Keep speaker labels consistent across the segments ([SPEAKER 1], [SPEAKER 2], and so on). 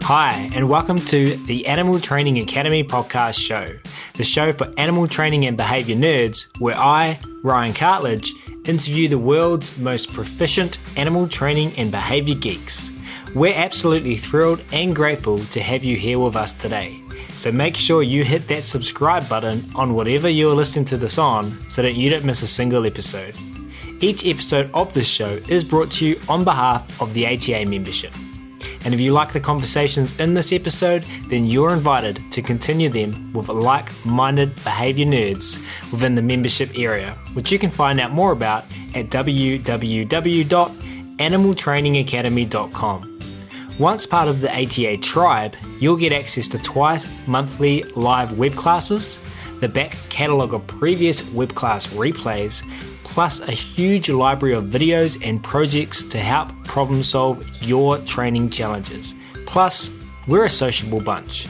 [SPEAKER 1] Hi, and welcome to the Animal Training Academy podcast show, the show for animal training and behaviour nerds, where I, Ryan Cartledge, interview the world's most proficient animal training and behaviour geeks. We're absolutely thrilled and grateful to have you here with us today. So make sure you hit that subscribe button on whatever you're listening to this on so that you don't miss a single episode. Each episode of this show is brought to you on behalf of the ATA membership. And if you like the conversations in this episode, then you're invited to continue them with like-minded behaviour nerds within the membership area, which you can find out more about at www.animaltrainingacademy.com. Once part of the ATA tribe, you'll get access to twice monthly live web classes, the back catalogue of previous web class replays, plus a huge library of videos and projects to help problem solve your training challenges. Plus, we're a sociable bunch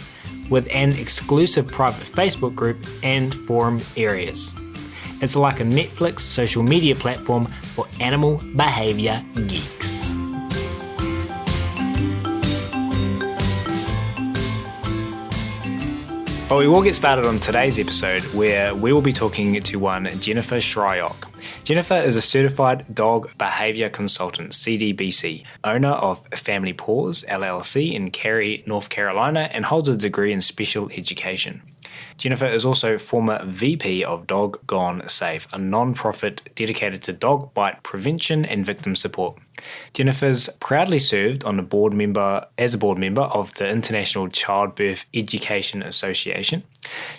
[SPEAKER 1] with an exclusive private Facebook group and forum areas. It's like a Netflix social media platform for animal behaviour geeks. Well, we will get started on today's episode where we will be talking to one Jennifer Shryock. Jennifer is a certified dog behaviour consultant, CDBC, owner of Family Paws LLC in Cary, North Carolina, and holds a degree in special education. Jennifer is also former VP of Dog Gone Safe, a non-profit dedicated to dog bite prevention and victim support. Jennifer's proudly served on as a board member of the International Childbirth Education Association.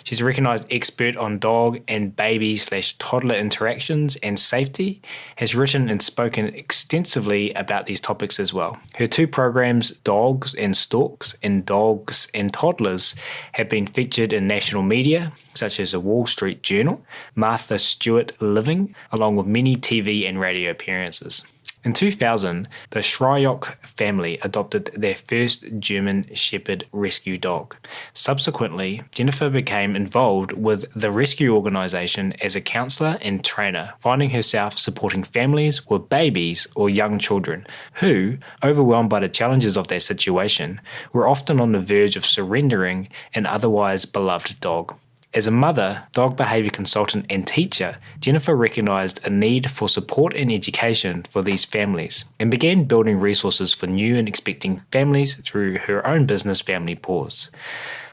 [SPEAKER 1] She's a recognised expert on dog and baby/toddler interactions and safety, has written and spoken extensively about these topics as well. Her two programs, Dogs and Stalks and Dogs and Toddlers, have been featured in national media such as the Wall Street Journal, Martha Stewart Living, along with many TV and radio appearances. In 2000, the Shryock family adopted their first German Shepherd rescue dog. Subsequently, Jennifer became involved with the rescue organisation as a counsellor and trainer, finding herself supporting families with babies or young children who, overwhelmed by the challenges of their situation, were often on the verge of surrendering an otherwise beloved dog. As a mother, dog behaviour consultant and teacher, Jennifer recognised a need for support and education for these families and began building resources for new and expecting families through her own business, Family Paws.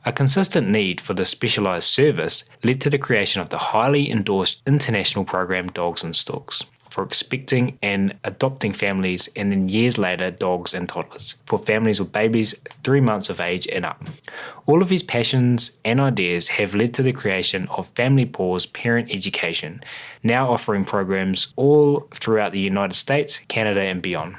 [SPEAKER 1] A consistent need for the specialised service led to the creation of the highly endorsed international program Dogs and Stalks for expecting and adopting families, and then years later, Dogs and Toddlers for families with babies 3 months of age and up. All of these passions and ideas have led to the creation of Family Paws Parent Education, now offering programs all throughout the United States, Canada and beyond.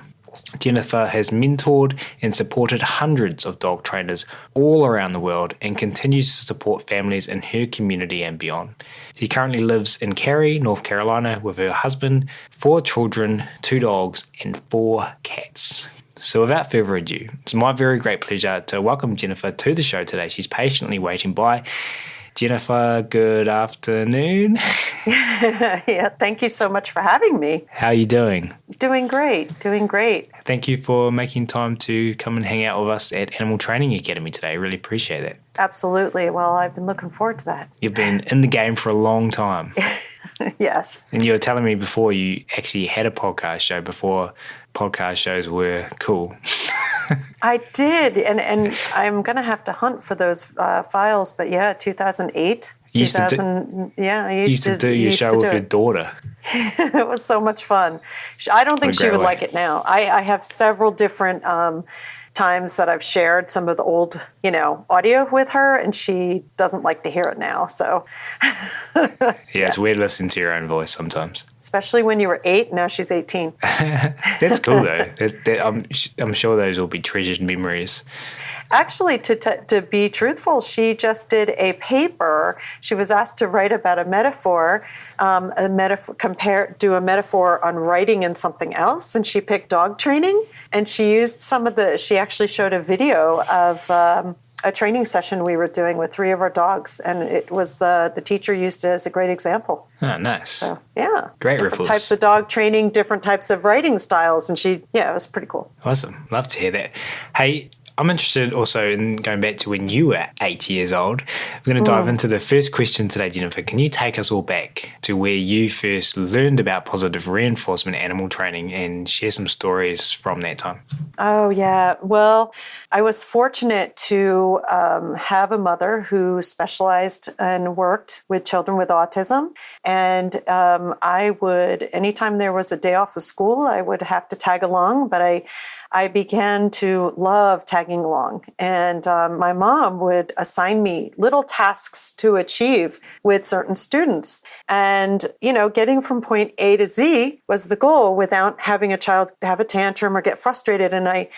[SPEAKER 1] Jennifer has mentored and supported hundreds of dog trainers all around the world and continues to support families in her community and beyond. She currently lives in Cary, North Carolina with her husband, 4 children, 2 dogs and 4 cats. So without further ado, it's my very great pleasure to welcome Jennifer to the show today. She's patiently waiting by. Jennifer, good afternoon.
[SPEAKER 2] Yeah, thank you so much for having me.
[SPEAKER 1] How are you doing?
[SPEAKER 2] Doing great.
[SPEAKER 1] Thank you for making time to come and hang out with us at Animal Training Academy today. I really appreciate it.
[SPEAKER 2] Absolutely. Well, I've been looking forward to that.
[SPEAKER 1] You've been in the game for a long time.
[SPEAKER 2] Yes.
[SPEAKER 1] And you were telling me before you actually had a podcast show before podcast shows were cool.
[SPEAKER 2] I did, and I'm going to have to hunt for those files, but yeah, 2008.
[SPEAKER 1] I used to do your show with your daughter.
[SPEAKER 2] It was so much fun. I don't think she would like it now. I have several different times that I've shared some of the old, audio with her, and she doesn't like to hear it now. So,
[SPEAKER 1] yeah, it's weird listening to your own voice sometimes.
[SPEAKER 2] Especially when you were 8, now she's 18.
[SPEAKER 1] That's cool though. I'm sure those will be treasured memories.
[SPEAKER 2] Actually, to be truthful, she just did a paper. She was asked to write about a metaphor, do a metaphor on writing in something else, and she picked dog training. And she used she actually showed a video of a training session we were doing with 3 of our dogs, and it was the teacher used it as a great example.
[SPEAKER 1] Oh, nice.
[SPEAKER 2] So, yeah.
[SPEAKER 1] Great
[SPEAKER 2] different
[SPEAKER 1] ripples.
[SPEAKER 2] Types of dog training, different types of writing styles, and it was pretty cool.
[SPEAKER 1] Awesome. Love to hear that. Hey, I'm interested also in going back to when you were 8 years old. We're going to dive into the first question today, Jennifer. Can you take us all back to where you first learned about positive reinforcement animal training and share some stories from that time?
[SPEAKER 2] Oh, yeah. Well, I was fortunate to have a mother who specialized and worked with children with autism. And I would, anytime there was a day off of school, I would have to tag along, but I began to love tagging along. And my mom would assign me little tasks to achieve with certain students. And, getting from point A to Z was the goal without having a child have a tantrum or get frustrated. And I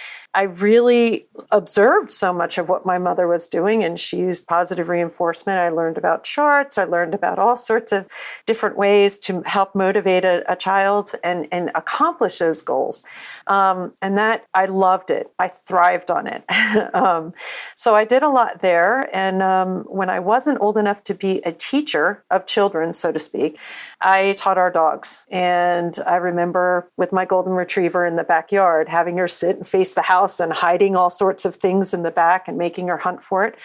[SPEAKER 2] really observed so much of what my mother was doing, and she used positive reinforcement. I learned about charts. I learned about all sorts of different ways to help motivate a child and accomplish those goals. And that, I loved it. I thrived on it. So I did a lot there. And when I wasn't old enough to be a teacher of children, so to speak, I taught our dogs. And I remember with my golden retriever in the backyard, having her sit and face the house and hiding all sorts of things in the back and making her hunt for it.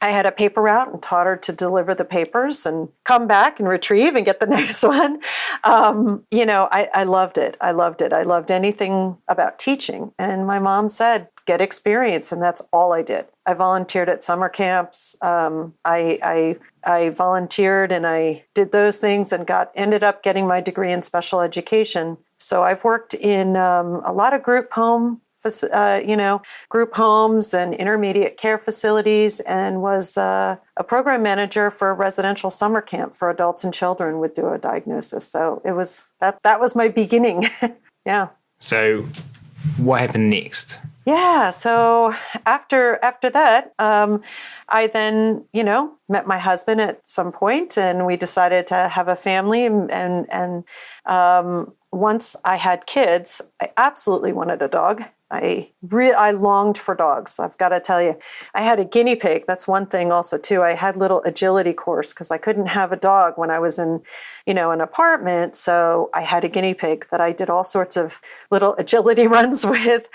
[SPEAKER 2] I had a paper route and taught her to deliver the papers and come back and retrieve and get the next one. I loved it. I loved it. I loved anything about teaching. And my mom said, get experience. And that's all I did. I volunteered at summer camps. I volunteered and I did those things and ended up getting my degree in special education. So I've worked in a lot of group homes and intermediate care facilities, and was a program manager for a residential summer camp for adults and children with DUO diagnosis. So it was that was my beginning. Yeah.
[SPEAKER 1] So what happened next?
[SPEAKER 2] Yeah. So after that, I then, met my husband at some point, and we decided to have a family. And once I had kids, I absolutely wanted a dog. I longed for dogs. I've got to tell you, I had a guinea pig. That's one thing also too. I had little agility course because I couldn't have a dog when I was in, an apartment. So I had a guinea pig that I did all sorts of little agility runs with,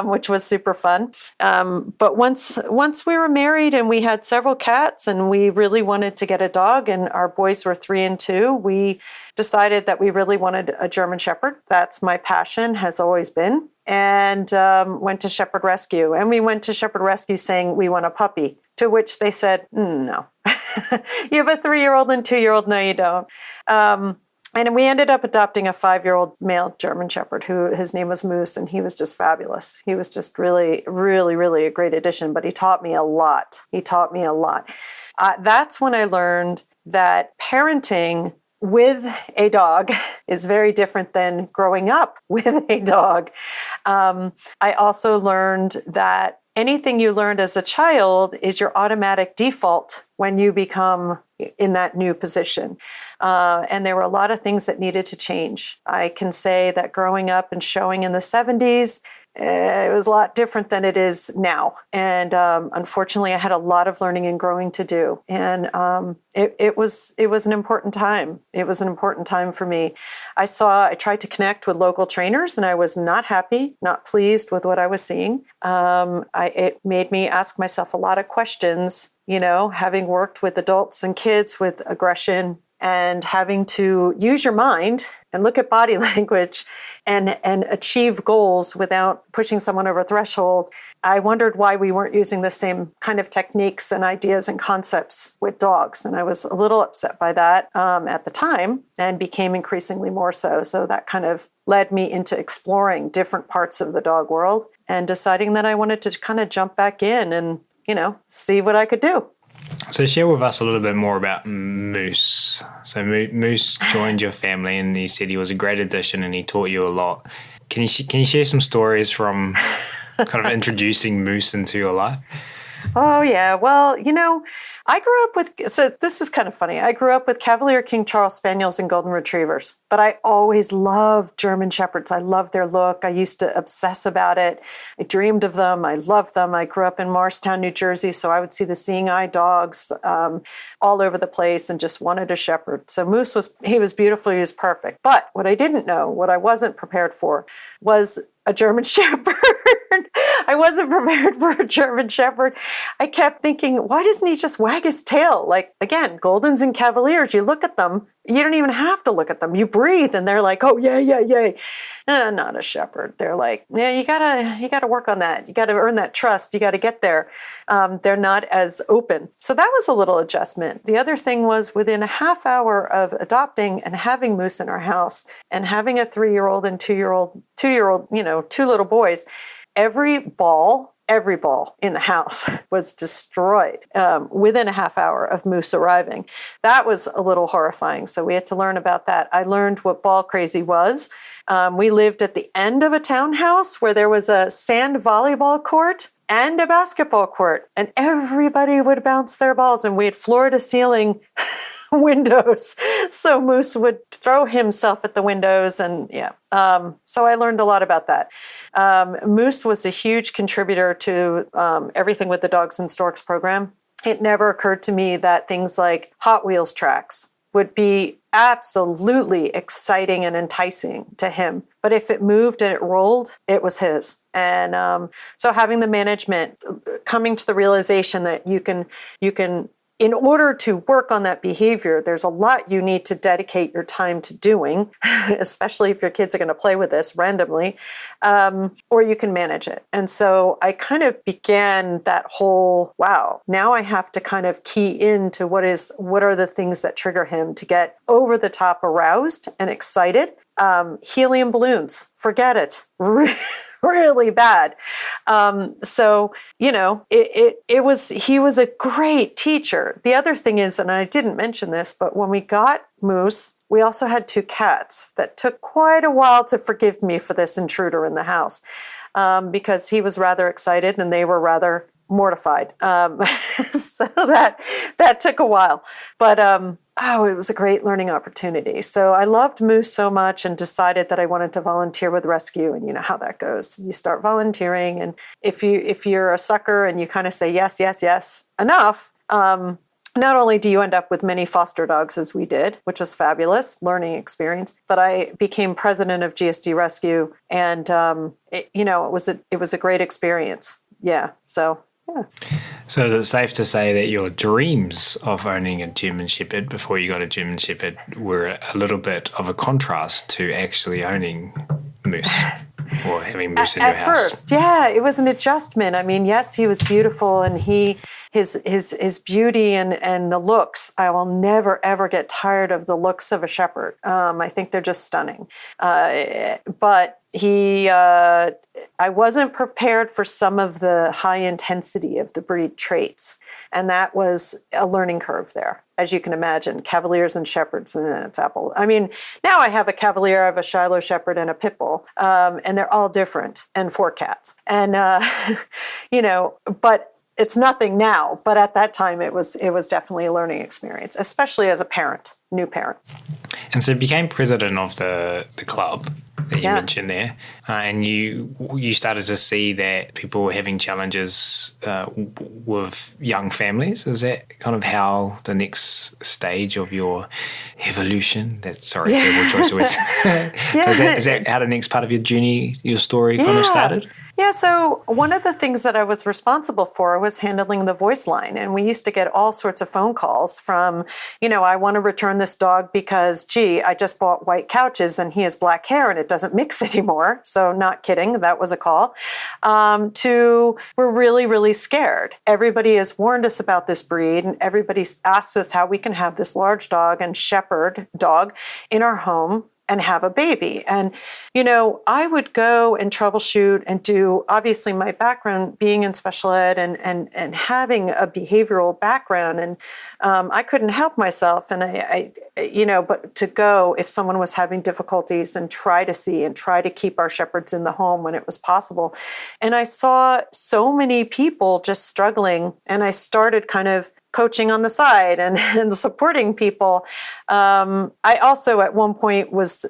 [SPEAKER 2] which was super fun. But once we were married and we had several cats and we really wanted to get a dog, and our boys were 3 and 2, we decided that we really wanted a German Shepherd. That's my passion, has always been. And went to Shepherd Rescue. And we went to Shepherd Rescue saying, we want a puppy. To which they said, no. You have a 3-year-old and 2-year-old? No, you don't. And we ended up adopting a 5-year-old male German Shepherd who his name was Moose, and he was just fabulous. He was just really, really, really a great addition, but he taught me a lot. That's when I learned that parenting with a dog is very different than growing up with a dog. I also learned that anything you learned as a child is your automatic default when you become in that new position. And there were a lot of things that needed to change. I can say that growing up and showing in the 70s, it was a lot different than it is now. And unfortunately, I had a lot of learning and growing to do. And it was an important time. It was an important time for me. I tried to connect with local trainers, and I was not happy, not pleased with what I was seeing. It made me ask myself a lot of questions, having worked with adults and kids with aggression, and having to use your mind and look at body language and achieve goals without pushing someone over a threshold. I wondered why we weren't using the same kind of techniques and ideas and concepts with dogs. And I was a little upset by that at the time, and became increasingly more so. So that kind of led me into exploring different parts of the dog world and deciding that I wanted to kind of jump back in and, see what I could do.
[SPEAKER 1] So share with us a little bit more about Moose. So Moose joined your family, and you said he was a great addition and he taught you a lot. Can you share some stories from kind of introducing Moose into your life?
[SPEAKER 2] Oh, yeah. Well, I grew up so this is kind of funny. I grew up with Cavalier King Charles Spaniels and Golden Retrievers, but I always loved German Shepherds. I loved their look. I used to obsess about it. I dreamed of them. I loved them. I grew up in Morristown, New Jersey, so I would see the seeing eye dogs all over the place and just wanted a Shepherd. So Moose was beautiful. He was perfect. But what I didn't know, what I wasn't prepared for, was a German Shepherd. I wasn't prepared for a German Shepherd. I kept thinking, why doesn't he just wag his tail? Like, again, Goldens and Cavaliers, you look at them, you don't even have to look at them. You breathe and they're like, oh, yeah, yeah, yeah. Not a Shepherd. They're like, yeah, you gotta work on that. You gotta earn that trust. You gotta get there. They're not as open. So that was a little adjustment. The other thing was within a half hour of adopting and having Moose in our house and having a 3-year-old and 2-year-old, two little boys, every ball in the house was destroyed within a half hour of Moose arriving. That was a little horrifying. So we had to learn about that. I learned what ball crazy was. We lived at the end of a townhouse where there was a sand volleyball court and a basketball court, and everybody would bounce their balls, and we had floor to ceiling windows. So Moose would throw himself at the windows, and so I learned a lot about that. Moose was a huge contributor to everything with the Dogs and Storks program. It never occurred to me that things like Hot Wheels tracks would be absolutely exciting and enticing to him. But if it moved and it rolled, it was his. And so having the management, coming to the realization that you can, in order to work on that behavior, there's a lot you need to dedicate your time to doing, especially if your kids are going to play with this randomly, or you can manage it. And so I kind of began that whole, wow, now I have to kind of key into what are the things that trigger him to get over the top aroused and excited. Helium balloons, forget it. Really bad. He was a great teacher. The other thing is, and I didn't mention this, but when we got Moose, we also had 2 cats that took quite a while to forgive me for this intruder in the house, because he was rather excited and they were rather mortified. So that took a while, but it was a great learning opportunity. So I loved Moose so much and decided that I wanted to volunteer with rescue, and you know how that goes. You start volunteering, and if you're a sucker and you kind of say yes, yes, yes enough, not only do you end up with many foster dogs as we did, which was fabulous learning experience, but I became president of GSD Rescue, and it was a great experience. Yeah. So. Yeah.
[SPEAKER 1] So is it safe to say that your dreams of owning a German Shepherd before you got a German Shepherd were a little bit of a contrast to actually owning Moose or having Moose in your house? At first,
[SPEAKER 2] yeah, it was an adjustment. I mean, yes, he was beautiful, and his beauty and the looks, I will never, ever get tired of the looks of a Shepherd. I think they're just stunning. But I wasn't prepared for some of the high intensity of the breed traits. And that was a learning curve there. As you can imagine, Cavaliers and Shepherds, it's apple. I mean, now I have a Cavalier, I have a Shiloh Shepherd and a Pit Bull, and they're all different, and 4 cats. And, but it's nothing now. But at that time, it was definitely a learning experience, especially as a parent, new parent.
[SPEAKER 1] And so you became president of the club that you mentioned there, and you started to see that people were having challenges with young families. Is that kind of how the next stage of your evolution? Terrible choice of words. Is that how the next part of your journey, your story kind of started?
[SPEAKER 2] Yeah, so one of the things that I was responsible for was handling the voice line. And we used to get all sorts of phone calls from, I want to return this dog because, I just bought white couches and he has black hair and it doesn't mix anymore. So not kidding, that was a call. To we're really, really scared. Everybody has warned us about this breed, and everybody's asked us how we can have this large dog and shepherd dog in our home and have a baby. And, I would go and troubleshoot and do, obviously my background being in special ed and having a behavioral background. And I couldn't help myself. And but to go if someone was having difficulties and try to keep our shepherds in the home when it was possible. And I saw so many people just struggling, and I started kind of coaching on the side and supporting people. I also at one point was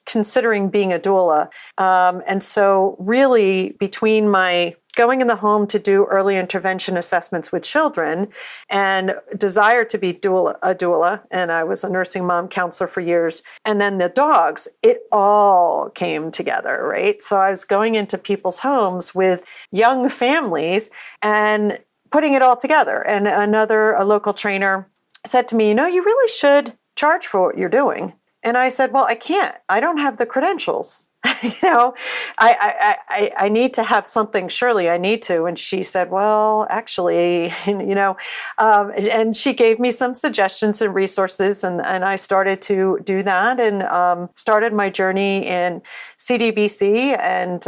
[SPEAKER 2] considering being a doula. And so really between my going in the home to do early intervention assessments with children, and desire to be a doula. And I was a nursing mom counselor for years. And then the dogs, it all came together, right? So I was going into people's homes with young families and putting it all together. And a local trainer said to me, you really should charge for what you're doing. And I said, well, I can't. I don't have the credentials. I need to have something. Surely I need to. And she said, well, actually, and she gave me some suggestions and resources. And I started to do that and started my journey in CDBC. And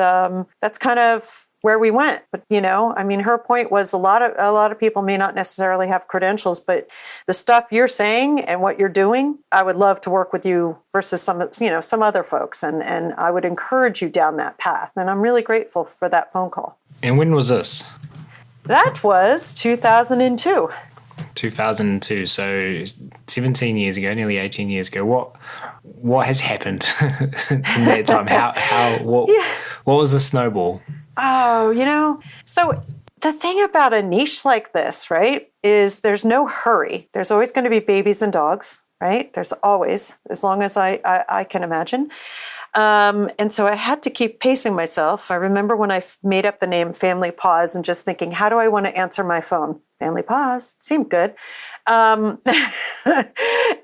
[SPEAKER 2] that's kind of where we went. But, her point was a lot of people may not necessarily have credentials, but the stuff you're saying and what you're doing, I would love to work with you versus some other folks. And I would encourage you down that path. And I'm really grateful for that phone call.
[SPEAKER 1] And when was this?
[SPEAKER 2] That was 2002.
[SPEAKER 1] 2002, so 17 years ago, nearly 18 years ago. What has happened in that time? What was the snowball?
[SPEAKER 2] Oh, so the thing about a niche like this, right, is there's no hurry. There's always going to be babies and dogs, right? There's always, as long as I can imagine. And so I had to keep pacing myself. I remember when I made up the name Family Paws and just thinking, how do I want to answer my phone? Family Paws seemed good. And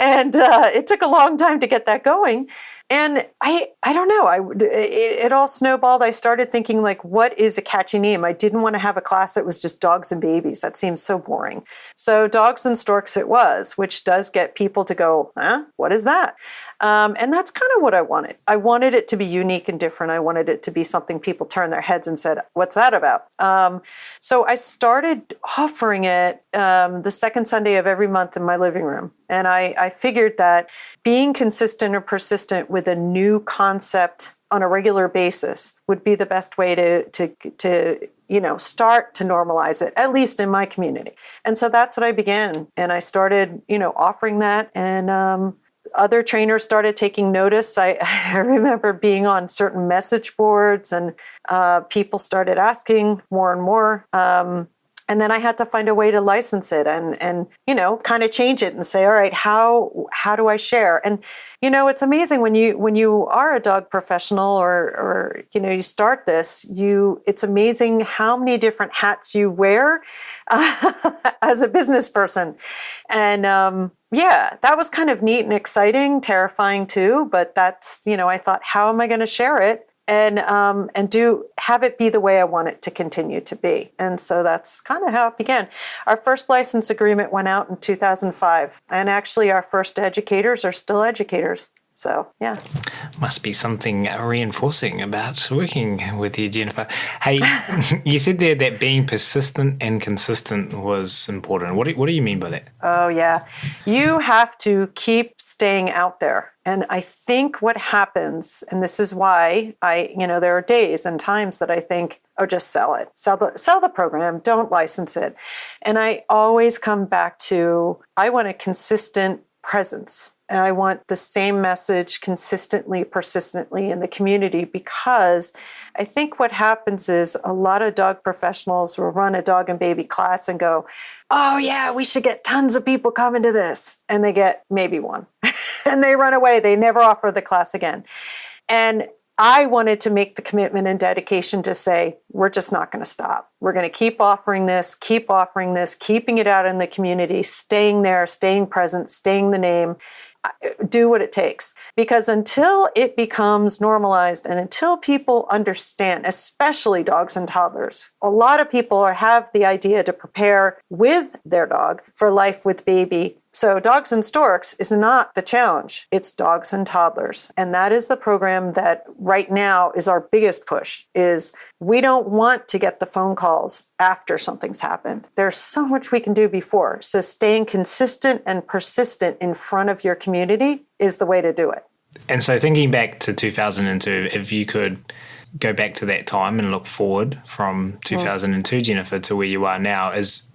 [SPEAKER 2] it took a long time to get that going. And I don't know, it all snowballed. I started thinking, like, what is a catchy name? I didn't want to have a class that was just dogs and babies. That seems so boring. So Dogs and Storks it was, which does get people to go, huh? What is that? And that's kind of what I wanted. I wanted it to be unique and different. I wanted it to be something people turned their heads and said, what's that about? So I started offering it the second Sunday of every month in my living room. And I figured that being consistent or persistent with a new concept on a regular basis would be the best way to start to normalize it, at least in my community. And so that's what I began. And I started, offering that. And other trainers started taking notice. I remember being on certain message boards and people started asking more and more. And then I had to find a way to license it and kind of change it and say, all right, how do I share? And, it's amazing when you are a dog professional or you start this, it's amazing how many different hats you wear as a business person. And, that was kind of neat and exciting, terrifying too. But that's, I thought, how am I going to share it? And have it be the way I want it to continue to be. And so that's kind of how it began. Our first license agreement went out in 2005. And actually our first educators are still educators. So, yeah.
[SPEAKER 1] Must be something reinforcing about working with you, Jennifer. Hey, you said there that being persistent and consistent was important. What do you mean by that?
[SPEAKER 2] Oh, yeah. You have to keep staying out there. And I think what happens, and this is why there are days and times that I think, oh, just sell it. Sell the program. Don't license it. And I always come back to, I want a consistent presence. And I want the same message consistently, persistently in the community, because I think what happens is a lot of dog professionals will run a dog and baby class and go, oh yeah, we should get tons of people coming to this. And they get maybe one and they run away. They never offer the class again. And I wanted to make the commitment and dedication to say, we're just not going to stop. We're going to keep offering this, keeping it out in the community, staying there, staying present, staying the name. Do what it takes, because until it becomes normalized and until people understand, especially dogs and toddlers, a lot of people have the idea to prepare with their dog for life with baby. So Dogs and Storks is not the challenge. It's dogs and toddlers. And that is the program that right now is our biggest push, is we don't want to get the phone calls after something's happened. There's so much we can do before. So staying consistent and persistent in front of your community is the way to do it.
[SPEAKER 1] And so thinking back to 2002, if you could go back to that time and look forward from 2002, Jennifer, to where you are now, let's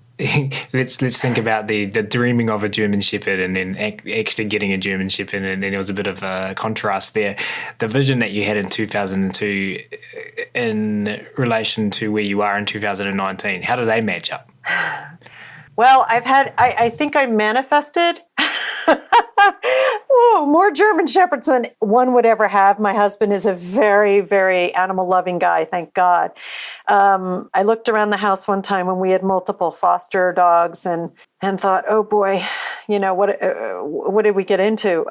[SPEAKER 1] think about the dreaming of a German Shepherd and then actually getting a German Shepherd, and then there was a bit of a contrast there. The vision that you had in 2002, in relation to where you are in 2019? How do they match up?
[SPEAKER 2] Well, I think I manifested more German Shepherds than one would ever have. My husband is a very, very animal-loving guy, thank God. I looked around the house one time when we had multiple foster dogs and thought, oh boy, what did we get into?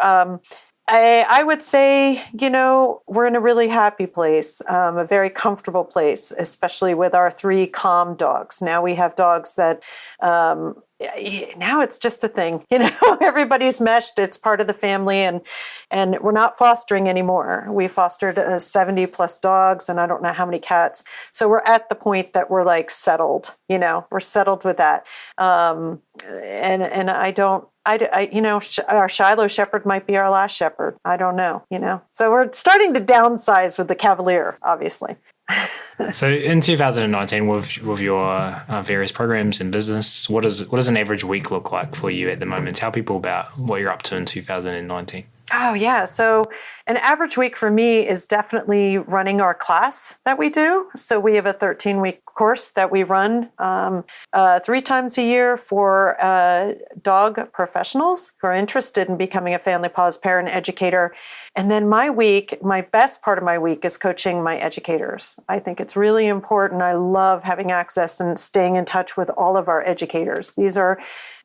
[SPEAKER 2] I would say, we're in a really happy place, a very comfortable place, especially with our 3 calm dogs. Now we have dogs that, now it's just a thing, everybody's meshed. It's part of the family and we're not fostering anymore. We fostered 70 plus dogs and I don't know how many cats. So we're at the point that we're like settled, we're settled with that. And our Shiloh Shepherd might be our last Shepherd. I don't know, So we're starting to downsize with the Cavalier, obviously.
[SPEAKER 1] So in 2019, with your various programs and business, what does an average week look like for you at the moment? Tell people about what you're up to in 2019.
[SPEAKER 2] Oh, yeah. So an average week for me is definitely running our class that we do. So we have a 13-week course that we run 3 times a year for dog professionals who are interested in becoming a Family Paws Parent Educator. And then my best part of my week is coaching my educators. I think it's really important. I love having access and staying in touch with all of our educators.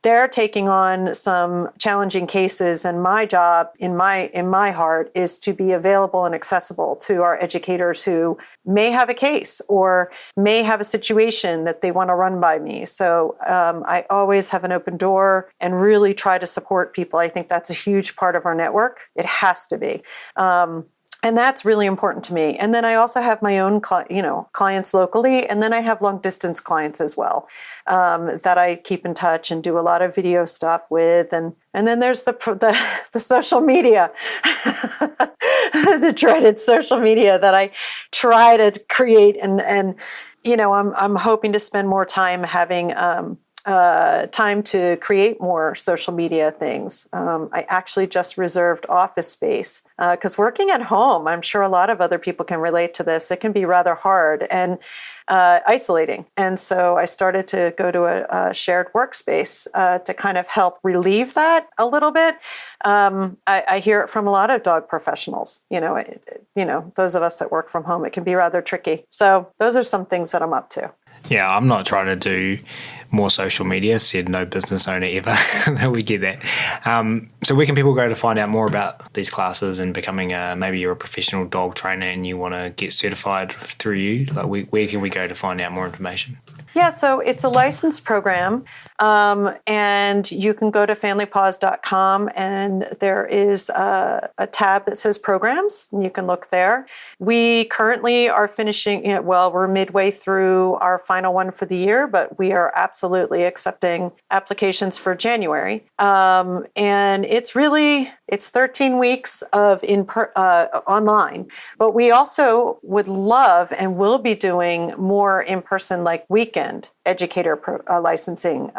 [SPEAKER 2] They're taking on some challenging cases, and my job in my heart is to be available and accessible to our educators who may have a case or may have a situation that they want to run by me. So I always have an open door and really try to support people. I think that's a huge part of our network. It has to be. And that's really important to me. And then I also have my own, clients locally, and then I have long distance clients as well that I keep in touch and do a lot of video stuff with. And then there's the social media, the dreaded social media that I try to create. And I'm hoping to spend more time having time to create more social media things. I actually just reserved office space because working at home, I'm sure a lot of other people can relate to this. It can be rather hard and isolating. And so I started to go to a shared workspace to kind of help relieve that a little bit. I hear it from a lot of dog professionals, those of us that work from home, it can be rather tricky. So those are some things that I'm up to.
[SPEAKER 1] Yeah, I'm not trying to do more social media, said no business owner ever. We get that. So where can people go to find out more about these classes and becoming maybe you're a professional dog trainer and you want to get certified through you? Like where can we go to find out more information?
[SPEAKER 2] Yeah, so it's a licensed program, and you can go to familypaws.com, and there is a tab that says programs, and you can look there. We currently are finishing, we're midway through our final one for the year, but we are absolutely accepting applications for January. And it's 13 weeks of online, but we also would love and will be doing more in-person, like weekend educator licensing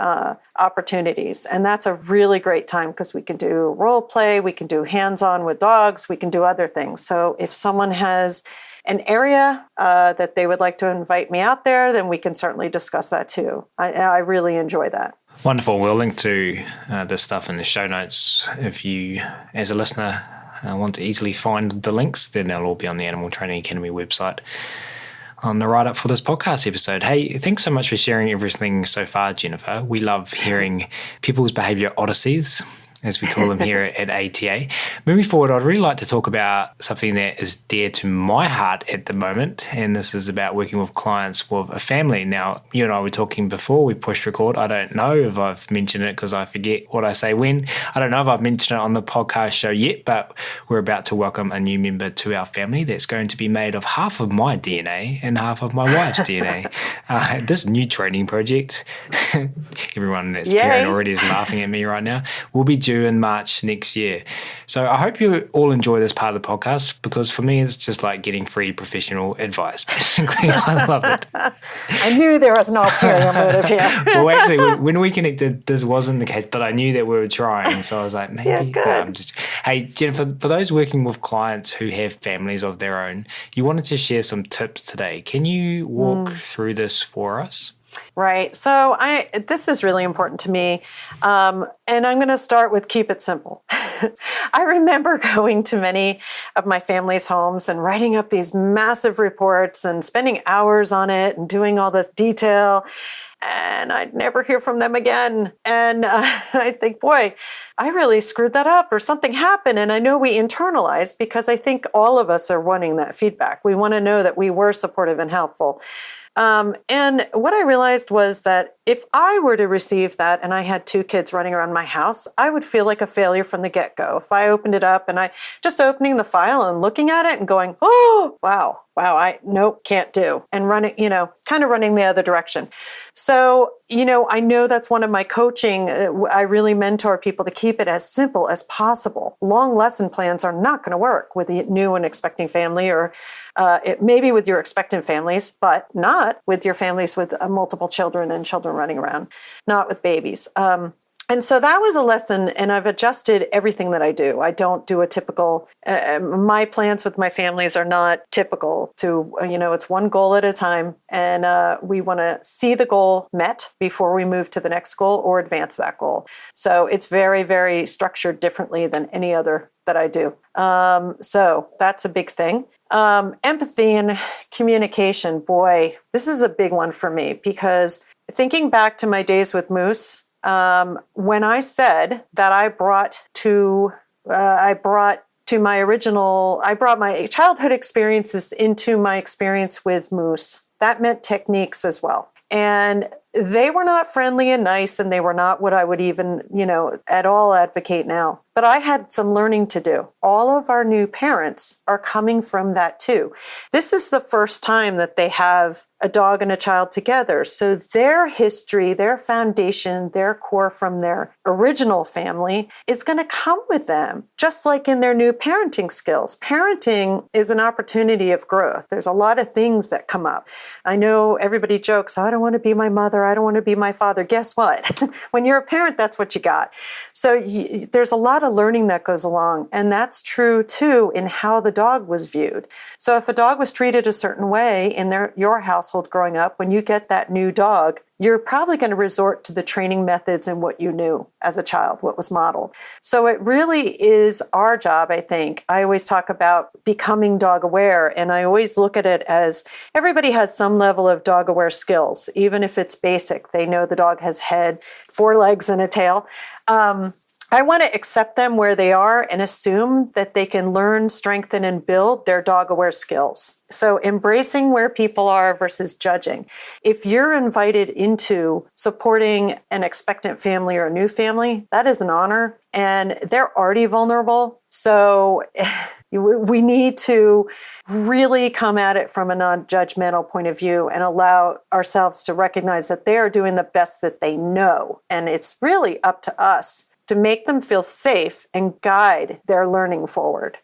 [SPEAKER 2] opportunities. And that's a really great time because we can do role play, we can do hands-on with dogs, we can do other things. So if someone has an area that they would like to invite me out there, then we can certainly discuss that too. I really enjoy that.
[SPEAKER 1] Wonderful. We'll link to this stuff in the show notes. If you, as a listener, want to easily find the links, then they'll all be on the Animal Training Academy website on the write-up for this podcast episode. Hey, thanks so much for sharing everything so far, Jennifer. We love hearing people's behaviour odysseys, as we call them here at ATA. Moving forward, I'd really like to talk about something that is dear to my heart at the moment, and this is about working with clients with a family. Now, you and I were talking before we pushed record. I don't know if I've mentioned it because I forget what I say when. I don't know if I've mentioned it on the podcast show yet, but we're about to welcome a new member to our family that's going to be made of half of my DNA and half of my wife's DNA. This new training project, everyone that's parent already is laughing at me right now, will be due due in March next year. So I hope you all enjoy this part of the podcast, because for me, it's just like getting free professional advice. Basically, I love it.
[SPEAKER 2] I knew there was an ulterior motive here.
[SPEAKER 1] Well, actually, when we connected, this wasn't the case, but I knew that we were trying. So I was like, maybe.
[SPEAKER 2] good.
[SPEAKER 1] No, Hey, Jennifer, for those working with clients who have families of their own, you wanted to share some tips today. Can you walk through this for us?
[SPEAKER 2] Right. So this is really important to me. And I'm going to start with keep it simple. I remember going to many of my family's homes and writing up these massive reports and spending hours on it and doing all this detail. And I'd never hear from them again. And I think, boy, I really screwed that up, or something happened. And I know we internalize, because I think all of us are wanting that feedback. We want to know that we were supportive and helpful. And what I realized was that if I were to receive that and I had 2 kids running around my house, I would feel like a failure from the get-go. If I opened it up and I just opening the file and looking at it and going, oh, wow, nope, can't do. And running, kind of running the other direction. So, I know that's one of my coaching. I really mentor people to keep it as simple as possible. Long lesson plans are not going to work with a new and expecting family, or it maybe with your expectant families, but not with your families with multiple children and children running around, not with babies. And so that was a lesson, and I've adjusted everything that I do. I don't do a typical, my plans with my families are not typical to, it's one goal at a time. And we want to see the goal met before we move to the next goal or advance that goal. So it's very, very structured differently than any other that I do. So that's a big thing. Empathy and communication, boy, this is a big one for me, because thinking back to my days with Moose, when I said that I brought my childhood experiences into my experience with Moose, that meant techniques as well. And they were not friendly and nice, and they were not what I would even, at all advocate now. But I had some learning to do. All of our new parents are coming from that too. This is the first time that they have a dog and a child together. So their history, their foundation, their core from their original family is going to come with them, just like in their new parenting skills. Parenting is an opportunity of growth. There's a lot of things that come up. I know everybody jokes, I don't want to be my mother, I don't want to be my father. Guess what? When you're a parent, that's what you got. So there's a lot of learning that goes along. And that's true too in how the dog was viewed. So if a dog was treated a certain way in your household growing up, when you get that new dog, you're probably going to resort to the training methods and what you knew as a child, what was modeled. So it really is our job, I think. I always talk about becoming dog aware, and I always look at it as everybody has some level of dog aware skills, even if it's basic. They know the dog has head, 4 legs, and a tail. I want to accept them where they are and assume that they can learn, strengthen, and build their dog-aware skills. So embracing where people are versus judging. If you're invited into supporting an expectant family or a new family, that is an honor, and they're already vulnerable. So we need to really come at it from a non-judgmental point of view and allow ourselves to recognize that they are doing the best that they know. And it's really up to us to make them feel safe and guide their learning forward.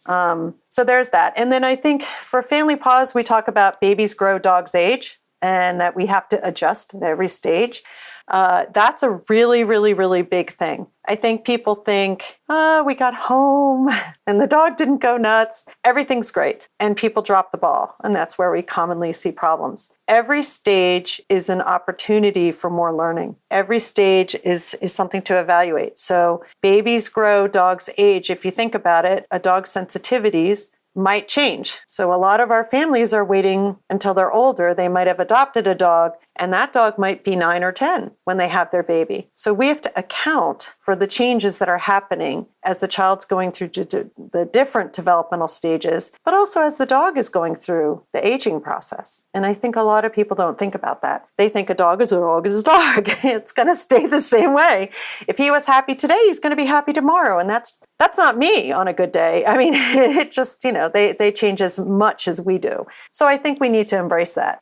[SPEAKER 2] So there's that. And then I think for Family Paws, we talk about babies grow, dogs age, and that we have to adjust at every stage. That's a really, really, really big thing. I think people think, we got home and the dog didn't go nuts. Everything's great. And people drop the ball. And that's where we commonly see problems. Every stage is an opportunity for more learning. Every stage is something to evaluate. So babies grow, dogs age. If you think about it, a dog's sensitivities might change. So a lot of our families are waiting until they're older. They might have adopted a dog, and that dog might be 9 or 10 when they have their baby. So we have to account for the changes that are happening as the child's going through the different developmental stages, but also as the dog is going through the aging process. And I think a lot of people don't think about that. They think a dog is a dog is a dog. It's going to stay the same way. If he was happy today, he's going to be happy tomorrow. And that's not me on a good day. I mean, it just, they change as much as we do. So I think we need to embrace that.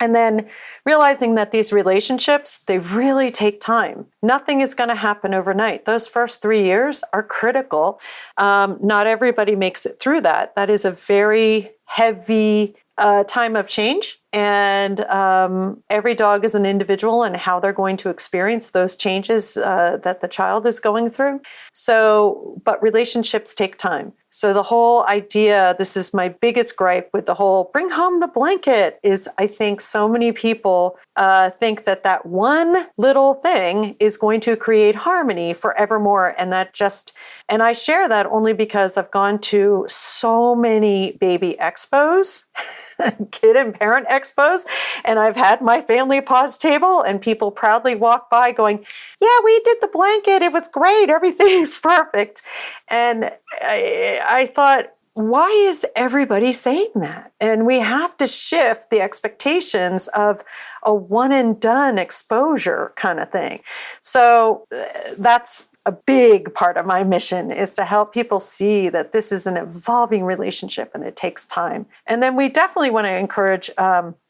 [SPEAKER 2] And then realizing that these relationships, they really take time. Nothing is going to happen overnight. Those first 3 years are critical. Not everybody makes it through that. That is a very heavy time of change. And every dog is an individual and how they're going to experience those changes that the child is going through. So, but relationships take time. So the whole idea, this is my biggest gripe with the whole bring home the blanket, is I think so many people think that that one little thing is going to create harmony forevermore. And and I share that only because I've gone to so many baby expos, kid and parent expos, and I've had my Family Paws table and people proudly walk by going, yeah, we did the blanket. It was great. Everything's perfect. And I thought, why is everybody saying that? And we have to shift the expectations of a one and done exposure kind of thing. So that's a big part of my mission, is to help people see that this is an evolving relationship and it takes time. And then we definitely want to encourage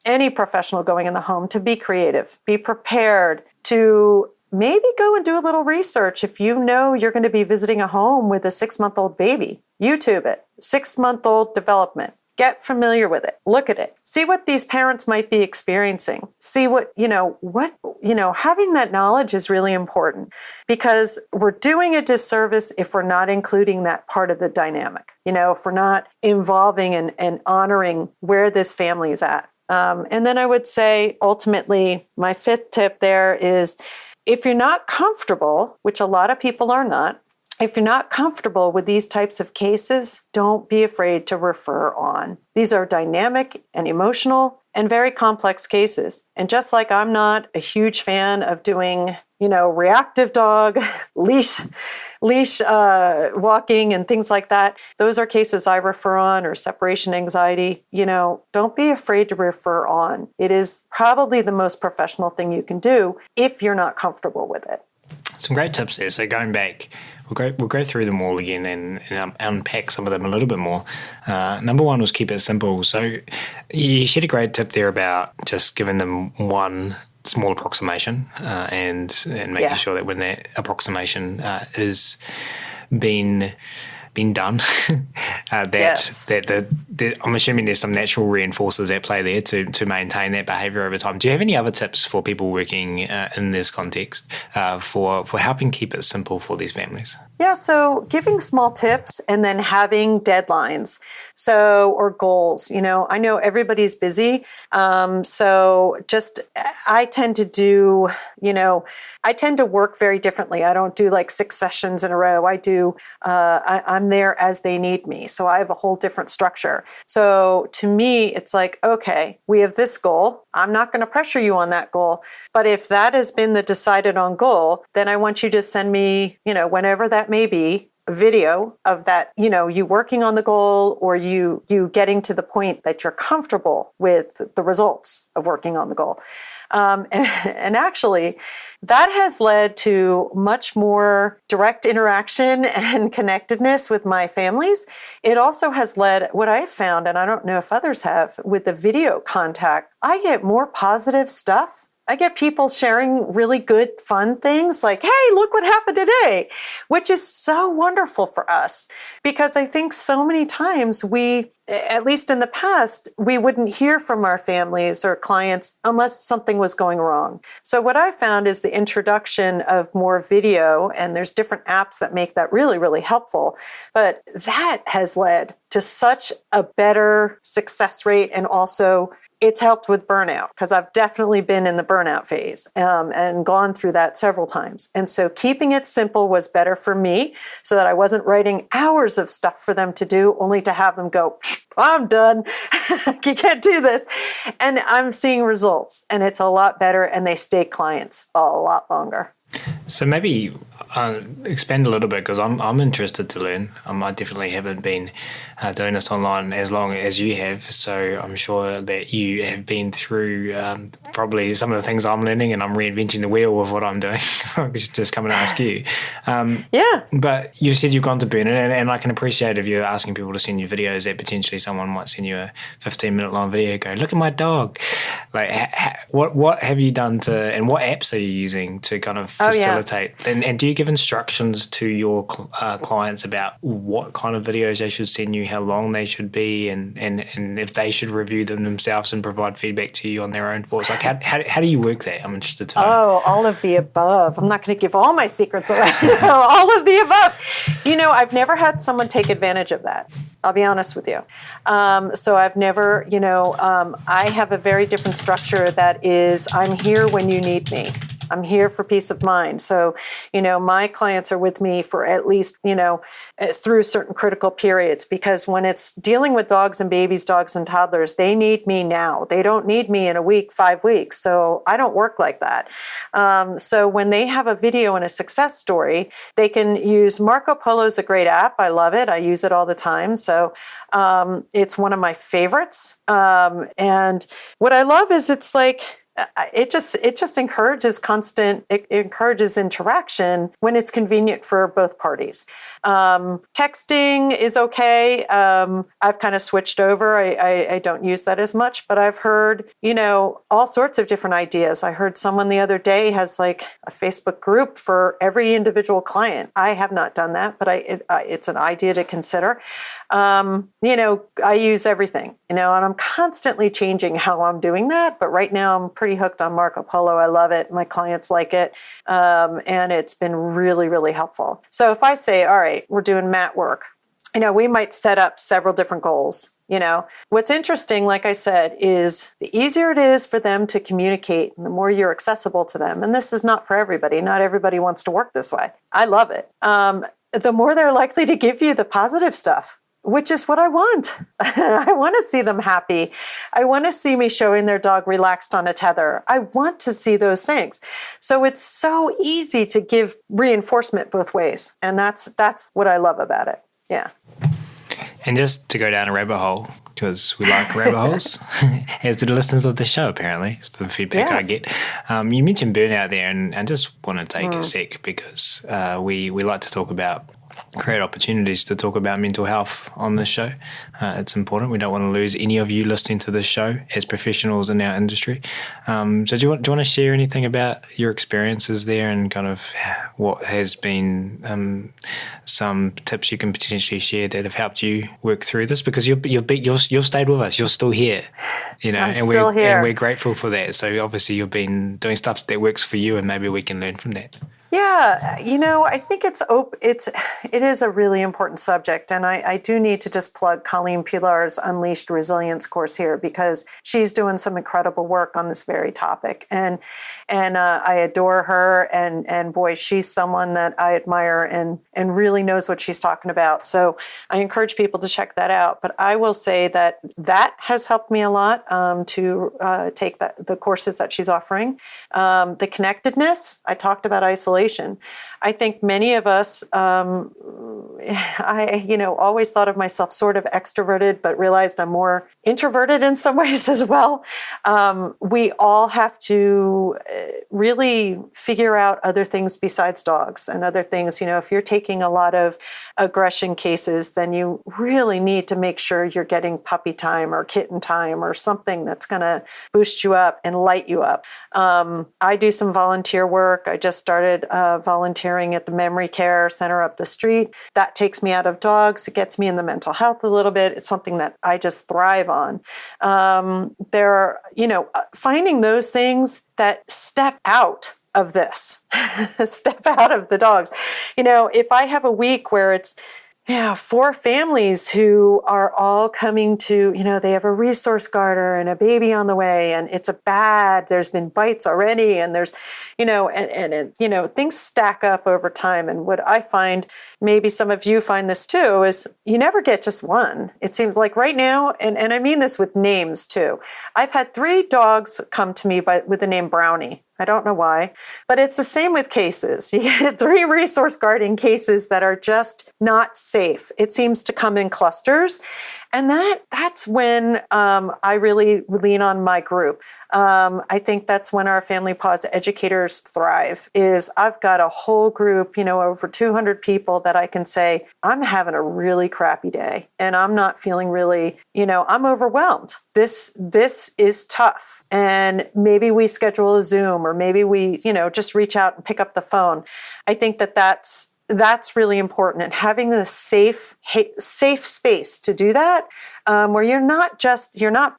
[SPEAKER 2] any professional going in the home to be creative, be prepared to maybe go and do a little research. If you know you're going to be visiting a home with a 6-month-old baby, YouTube it, 6-month-old development. Get familiar with it. Look at it. See what these parents might be experiencing. See having that knowledge is really important, because we're doing a disservice if we're not including that part of the dynamic. If we're not involving and honoring where this family is at. And then I would say, ultimately, my 5th tip there is, if you're not comfortable, which a lot of people are not, if you're not comfortable with these types of cases, don't be afraid to refer on. These are dynamic and emotional and very complex cases. And just like I'm not a huge fan of doing, reactive dog, leash walking and things like that, those are cases I refer on, or separation anxiety. Don't be afraid to refer on. It is probably the most professional thing you can do if you're not comfortable with it.
[SPEAKER 1] Some great tips there. So going back, we'll go through them all again and unpack some of them a little bit more. Number one was keep it simple. So you shared a great tip there about just giving them one small approximation and making sure that when that approximation is being done, that I'm assuming there's some natural reinforcers at play there to maintain that behavior over time. Do you have any other tips for people working in this context for helping keep it simple for these families?
[SPEAKER 2] Yeah, so giving small tips and then having deadlines, or goals. I know everybody's busy, so I tend to work very differently. I don't do like 6 sessions in a row. I'm there as they need me. So I have a whole different structure. So to me, it's like, okay, we have this goal. I'm not going to pressure you on that goal. But if that has been the decided on goal, then I want you to send me, whenever that may be, a video of that, you working on the goal, or you getting to the point that you're comfortable with the results of working on the goal. And actually, that has led to much more direct interaction and connectedness with my families. It also has led, what I've found, and I don't know if others have, with the video contact, I get more positive stuff. I get people sharing really good, fun things like, hey, look what happened today, which is so wonderful for us, because I think so many times we, at least in the past, we wouldn't hear from our families or clients unless something was going wrong. So what I found is the introduction of more video, and there's different apps that make that really, really helpful. But that has led to such a better success rate, and also it's helped with burnout, because I've definitely been in the burnout phase and gone through that several times. And so keeping it simple was better for me, so that I wasn't writing hours of stuff for them to do, only to have them go, I'm done. You can't do this. And I'm seeing results, and it's a lot better, and they stay clients a lot longer.
[SPEAKER 1] So maybe expand a little bit, because I'm interested to learn. I definitely haven't been doing this online as long as you have, so I'm sure that you have been through probably some of the things I'm learning, and I'm reinventing the wheel with what I'm doing. I was just coming to ask you.
[SPEAKER 2] Yeah.
[SPEAKER 1] But you said you've gone to burnout, and I can appreciate if you're asking people to send you videos that potentially someone might send you a 15-minute long video, go, look at my dog. Like, what have you done to, and what apps are you using to kind of facilitate? And do you give instructions to your clients about what kind of videos they should send you, how long they should be, and if they should review them themselves and provide feedback to you on their own thoughts? Like, how do you work that? I'm interested to know.
[SPEAKER 2] Oh, all of the above. I'm not going to give all my secrets away. All of the above. I've never had someone take advantage of that. I'll be honest with you. So I've never, I have a very different structure that is, I'm here when you need me. I'm here for peace of mind. So, my clients are with me for at least, through certain critical periods, because when it's dealing with dogs and babies, dogs and toddlers, they need me now. They don't need me in a week, 5 weeks. So I don't work like that. So when they have a video and a success story, they can use Marco Polo is a great app. I love it. I use it all the time. So it's one of my favorites. And what I love is it's like, it just encourages it encourages interaction when it's convenient for both parties. Texting is okay. I've kind of switched over. I don't use that as much, but I've heard, all sorts of different ideas. I heard someone the other day has like a Facebook group for every individual client. I have not done that, but it's an idea to consider. I use everything, and I'm constantly changing how I'm doing that. But right now I'm pretty hooked on Marco Polo. I love it. My clients like it. And it's been really, really helpful. So if I say, all right, we're doing mat work, we might set up several different goals. What's interesting, like I said, is the easier it is for them to communicate and the more you're accessible to them. And this is not for everybody. Not everybody wants to work this way. I love it. The more they're likely to give you the positive stuff, which is what I want. I want to see them happy. I want to see me showing their dog relaxed on a tether. I want to see those things. So it's so easy to give reinforcement both ways. And that's what I love about it. Yeah.
[SPEAKER 1] And just to go down a rabbit hole, because we like rabbit holes, as do the listeners of the show, apparently. It's the feedback I get. You mentioned burnout there, and I just want to take a sec, because we like to talk about, create opportunities to talk about mental health on this show. It's important. We don't want to lose any of you listening to this show as professionals in our industry. So do you want to share anything about your experiences there, and kind of what has been some tips you can potentially share that have helped you work through this? Because you've stayed with us. You're still here.
[SPEAKER 2] I'm still here.
[SPEAKER 1] And we're grateful for that. So obviously you've been doing stuff that works for you, and maybe we can learn from that.
[SPEAKER 2] Yeah, I think it is a really important subject, and I do need to just plug Colleen Pilar's Unleashed Resilience course here, because she's doing some incredible work on this very topic, and I adore her, and boy, she's someone that I admire and really knows what she's talking about. So I encourage people to check that out. But I will say that has helped me a lot to take the courses that she's offering. The connectedness, I talked about isolation. I think many of us, I always thought of myself sort of extroverted, but realized I'm more introverted in some ways as well. We all have to really figure out other things besides dogs and other things. If you're taking a lot of aggression cases, then you really need to make sure you're getting puppy time or kitten time or something that's going to boost you up and light you up. I do some volunteer work. I just started volunteering at the memory care center up the street. That takes me out of dogs. It gets me in the mental health a little bit. It's something that I just thrive on. Finding those things that step out of this, step out of the dogs. If I have a week where it's 4 families who are all coming to, they have a resource garter and a baby on the way, and there's been bites already, and there's, things stack up over time. And what I find, maybe some of you find this too, is you never get just one. It seems like right now, and I mean this with names too. I've had 3 dogs come to me with the name Brownie. I don't know why, but it's the same with cases. You get 3 resource guarding cases that are just not safe. It seems to come in clusters. And that's when I really lean on my group. I think that's when our Family Paws educators thrive, is I've got a whole group, over 200 people that I can say, I'm having a really crappy day and I'm not feeling really, I'm overwhelmed. This is tough. And maybe we schedule a Zoom, or maybe we, just reach out and pick up the phone. I think that's really important, and having the safe space to do that, where you're not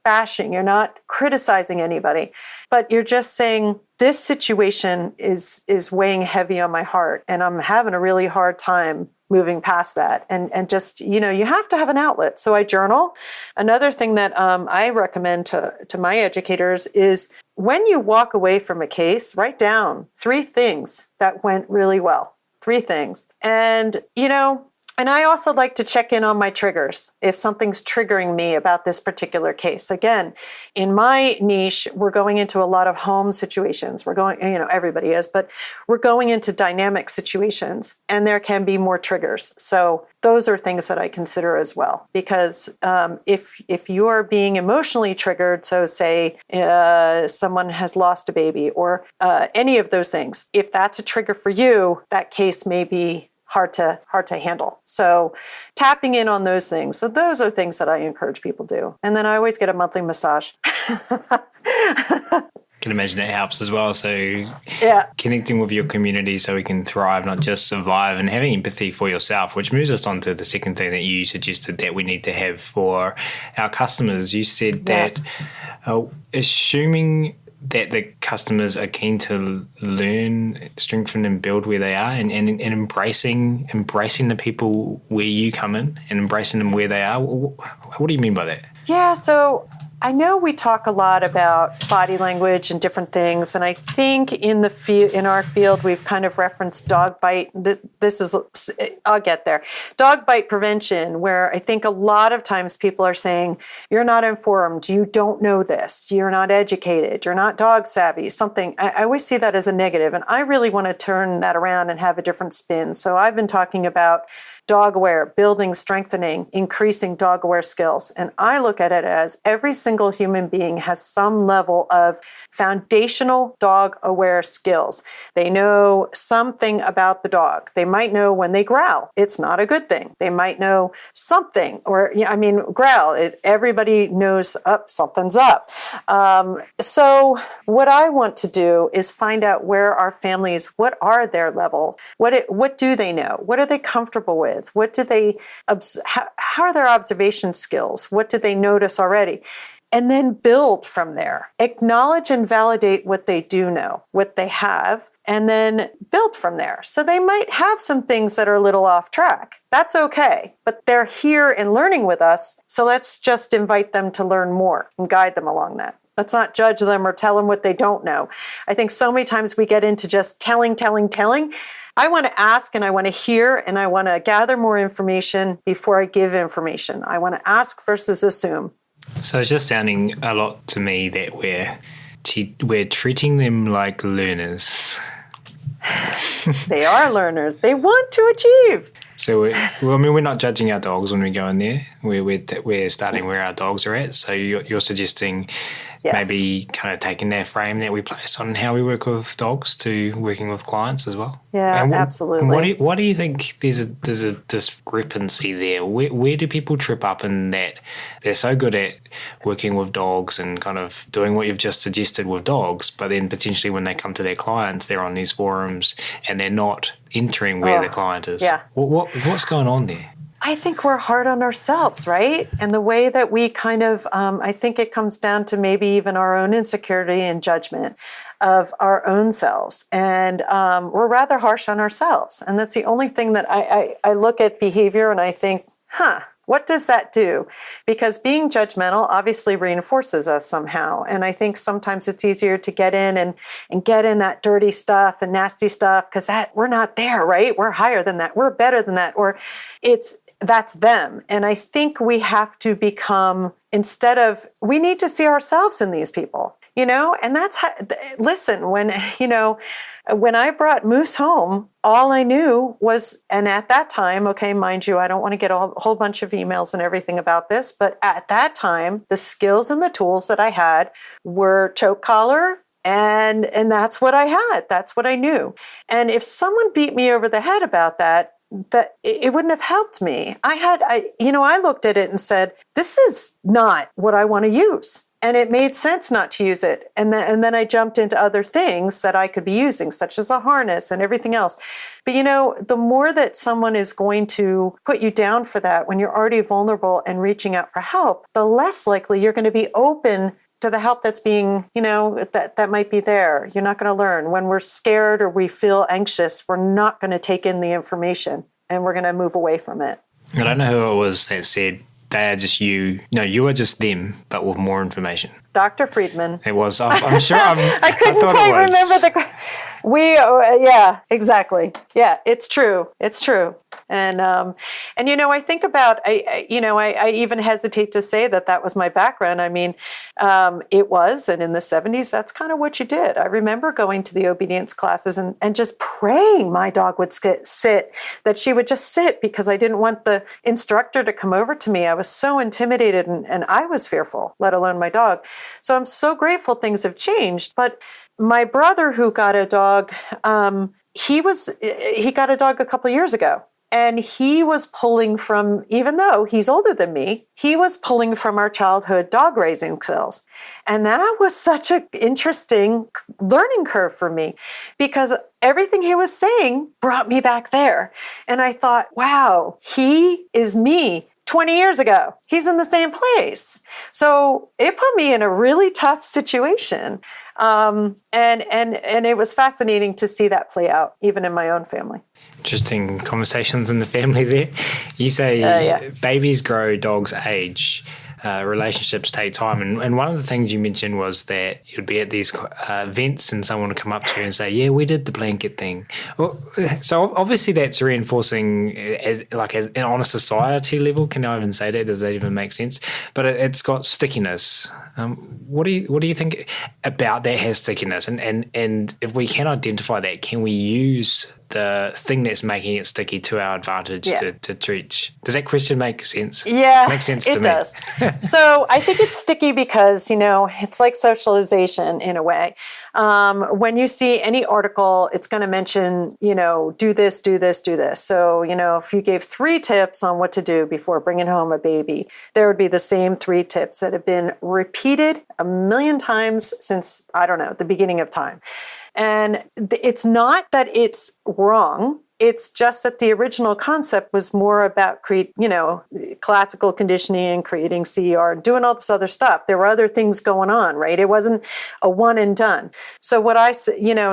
[SPEAKER 2] bashing, you're not criticizing anybody, but you're just saying, this situation is weighing heavy on my heart, and I'm having a really hard time moving past that. And just, you have to have an outlet. So I journal. Another thing that I recommend to my educators is, when you walk away from a case, write down 3 things that went really well. 3 things. And, and I also like to check in on my triggers if something's triggering me about this particular case. Again, in my niche, we're going into a lot of home situations. We're going, everybody is, but we're going into dynamic situations, and there can be more triggers. So those are things that I consider as well, because if you're being emotionally triggered, so say someone has lost a baby, or any of those things, if that's a trigger for you, that case may be hard to handle. So tapping in on those things. So those are things that I encourage people to do. And then I always get a monthly massage.
[SPEAKER 1] Can imagine it helps as well. So
[SPEAKER 2] yeah,
[SPEAKER 1] connecting with your community so we can thrive, not just survive, and having empathy for yourself, which moves us on to the second thing that you suggested that we need to have for our customers. You said that assuming that the customers are keen to learn, strengthen, and build where they are, and embracing the people where you come in and embracing them where they are. What do you mean by that? Yeah,
[SPEAKER 2] so I know we talk a lot about body language and different things, and I think in our field we've kind of referenced dog bite. I'll get there. Dog bite prevention, where I think a lot of times people are saying, you're not informed, you don't know this, you're not educated, you're not dog savvy, something. I always see that as a negative, and I really want to turn that around and have a different spin. So I've been talking about dog aware, building, strengthening, increasing dog aware skills. And I look at it as every single human being has some level of foundational dog aware skills. They know something about the dog. They might know when they growl, it's not a good thing. They might know something, growl. Everybody knows something's up. So what I want to do is find out where our families, what are their level? What do they know? What are they comfortable with? What do they, how are their observation skills? What do they notice already? And then build from there. Acknowledge and validate what they do know, what they have, and then build from there. So they might have some things that are a little off track. That's okay, but they're here and learning with us. So let's just invite them to learn more and guide them along that. Let's not judge them or tell them what they don't know. I think so many times we get into just telling. I want to ask, and I want to hear, and I want to gather more information before I give information. I want to ask versus assume.
[SPEAKER 1] So it's just sounding a lot to me that we're treating them like learners.
[SPEAKER 2] They are learners. They want to achieve.
[SPEAKER 1] So we're not judging our dogs when we go in there. We're starting where our dogs are at. So you're suggesting maybe kind of taking that frame that we place on how we work with dogs to working with clients as well.
[SPEAKER 2] Yeah, absolutely.
[SPEAKER 1] What do you think there's a discrepancy there? Where do people trip up in that they're so good at working with dogs and kind of doing what you've just suggested with dogs, but then potentially when they come to their clients, they're on these forums and they're not entering where the client is?
[SPEAKER 2] Yeah.
[SPEAKER 1] What's going on there?
[SPEAKER 2] I think we're hard on ourselves, right? And the way that we kind of, I think it comes down to maybe even our own insecurity and judgment of our own selves. And we're rather harsh on ourselves. And that's the only thing that I look at behavior and I think, what does that do? Because being judgmental obviously reinforces us somehow. And I think sometimes it's easier to get in and get in that dirty stuff and nasty stuff because we're not there, right? We're higher than that. We're better than that. Or that's them. And I think we have to become, we need to see ourselves in these people. And that's how, listen, when I brought Moose home, all I knew was, and at that time, okay, mind you, I don't want to get a whole bunch of emails and everything about this, but at that time, the skills and the tools that I had were choke collar, and that's what I had. That's what I knew. And if someone beat me over the head about that it wouldn't have helped me. I looked at it and said, this is not what I want to use. And it made sense not to use it. And then I jumped into other things that I could be using, such as a harness and everything else. But the more that someone is going to put you down for that when you're already vulnerable and reaching out for help, the less likely you're going to be open to the help that's being, that might be there. You're not going to learn. When we're scared or we feel anxious, we're not going to take in the information and we're going to move away from it.
[SPEAKER 1] I don't know who it was that said, they are just you. No, you are just them, but with more information.
[SPEAKER 2] Dr. Friedman.
[SPEAKER 1] It was. I'm sure.
[SPEAKER 2] I couldn't quite remember yeah, exactly. Yeah, it's true. It's true. And I think about, I even hesitate to say that was my background. I mean, it was, and in the 70s, that's kind of what you did. I remember going to the obedience classes and just praying my dog would sit, that she would just sit, because I didn't want the instructor to come over to me. I was so intimidated and I was fearful, let alone my dog. So I'm so grateful things have changed. But my brother, who got a dog, he got a dog a couple of years ago. And he was pulling from, even though he's older than me, he was pulling from our childhood dog raising skills. And that was such an interesting learning curve for me, because everything he was saying brought me back there. And I thought, wow, he is me 20 years ago. He's in the same place. So it put me in a really tough situation. And it was fascinating to see that play out, even in my own family.
[SPEAKER 1] Interesting conversations in the family there. You say babies grow, dogs age. Relationships take time. And one of the things you mentioned was that you'd be at these events and someone would come up to you and say, yeah, we did the blanket thing. Well, so obviously that's reinforcing on a society level. Can I even say that? Does that even make sense? But it's got stickiness. What do you think about that has stickiness? And if we can identify that, can we use the thing that's making it sticky to our advantage to teach? Does that question make sense?
[SPEAKER 2] Yeah,
[SPEAKER 1] it makes sense to me. It
[SPEAKER 2] does. So I think it's sticky because, it's like socialization in a way. When you see any article, it's going to mention, do this, do this, do this. So, if you gave 3 tips on what to do before bringing home a baby, there would be the same 3 tips that have been repeated 1,000,000 times since, I don't know, the beginning of time. And it's not that it's wrong. It's just that the original concept was more about classical conditioning, creating CER, doing all this other stuff. There were other things going on, right? It wasn't a one and done. So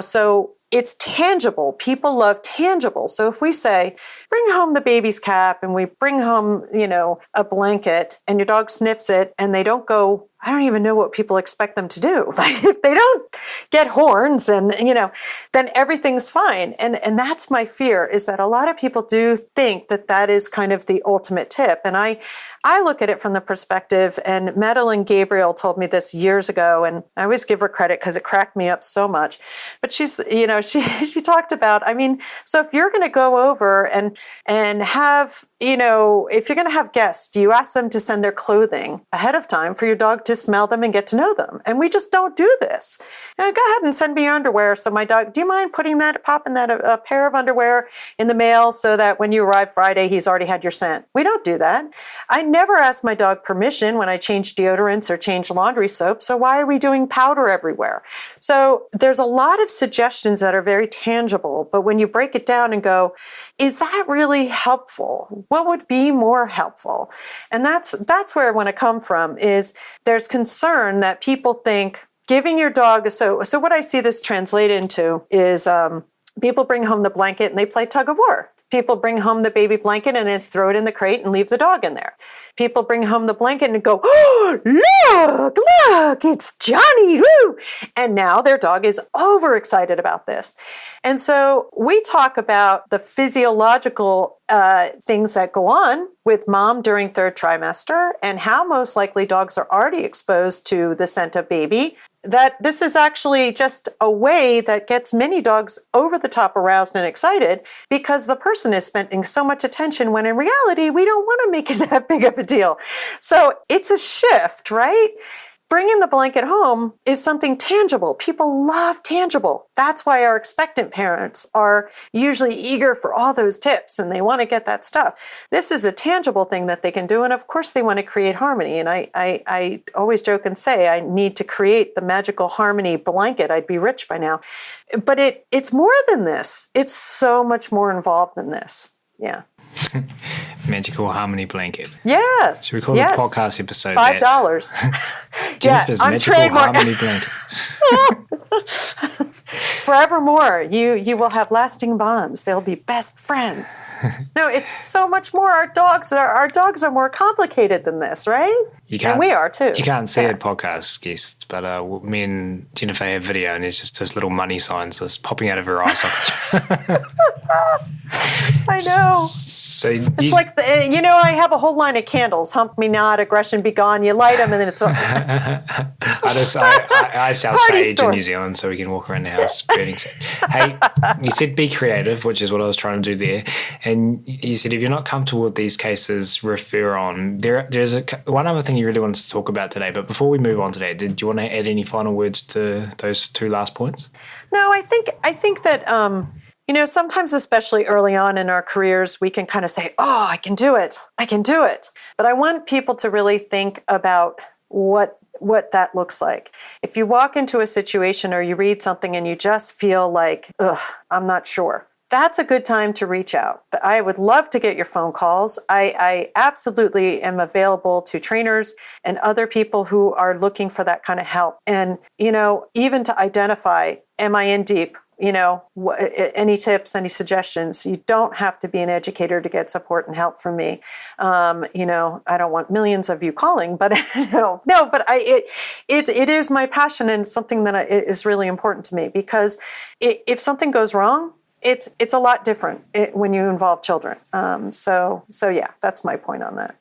[SPEAKER 2] so it's tangible. People love tangible. So if we say, bring home the baby's cap, and we bring home, a blanket, and your dog sniffs it, and they don't go, I don't even know what people expect them to do. Like, if they don't get horns and, then everything's fine. And that's my fear, is that a lot of people do think that is kind of the ultimate tip. And I look at it from the perspective, and Madeline Gabriel told me this years ago, and I always give her credit because it cracked me up so much. But she's, she talked about, so if you're going to go over and have, if you're going to have guests, do you ask them to send their clothing ahead of time for your dog to smell them and get to know them? And we just don't do this. Go ahead and send me your underwear. So my dog, do you mind popping that a pair of underwear in the mail so that when you arrive Friday, he's already had your scent? We don't do that. I never ask my dog permission when I change deodorants or change laundry soap. So why are we doing powder everywhere? So there's a lot of suggestions that are very tangible, but when you break it down and go, is that really helpful? What would be more helpful? And that's where I want to come from, is there's concern that people think giving your dog, so what I see this translate into is people bring home the blanket and they play tug of war. People bring home the baby blanket and then throw it in the crate and leave the dog in there. People bring home the blanket and go, oh, look, it's Johnny, woo! And now their dog is overexcited about this. And so we talk about the physiological things that go on with mom during third trimester and how most likely dogs are already exposed to the scent of baby, that this is actually just a way that gets many dogs over the top aroused and excited because the person is spending so much attention when in reality, we don't want to make it that big of a deal. So it's a shift, right? Bringing the blanket home is something tangible. People love tangible. That's why our expectant parents are usually eager for all those tips and they want to get that stuff. This is a tangible thing that they can do. And of course they want to create harmony. And I always joke and say, I need to create the magical harmony blanket. I'd be rich by now. But it's more than this. It's so much more involved than this. Yeah.
[SPEAKER 1] Magical harmony blanket.
[SPEAKER 2] Yes.
[SPEAKER 1] Should we call the podcast episode
[SPEAKER 2] $5?
[SPEAKER 1] Jennifer's magical harmony blanket.
[SPEAKER 2] Forevermore, you will have lasting bonds. They'll be best friends. No, it's so much more. Our dogs are more complicated than this, right? And we are too.
[SPEAKER 1] You can't see it, podcast guests, but me and Jennifer have video, and it's just little money signs just popping out of her eye sockets.
[SPEAKER 2] I know.
[SPEAKER 1] So
[SPEAKER 2] it's like, I have a whole line of candles. Hump me not, aggression be gone. You light them and then it's
[SPEAKER 1] I sell sage in New Zealand so we can walk around the house burning sage. Hey, you said be creative, which is what I was trying to do there. And you said if you're not comfortable with these cases, refer on. There's one other thing you really wanted to talk about today, but before we move on today, did you want to add any final words to those two last points?
[SPEAKER 2] No, I think that sometimes, especially early on in our careers, we can kind of say, oh, I can do it. But I want people to really think about what that looks like. If you walk into a situation or you read something and you just feel like, ugh, I'm not sure, that's a good time to reach out. I would love to get your phone calls. I absolutely am available to trainers and other people who are looking for that kind of help. And, even to identify, am I in deep? Any tips, any suggestions? You don't have to be an educator to get support and help from me. I don't want millions of you calling, but it is my passion and something that is really important to me because if something goes wrong, it's a lot different when you involve children. So yeah, that's my point on that.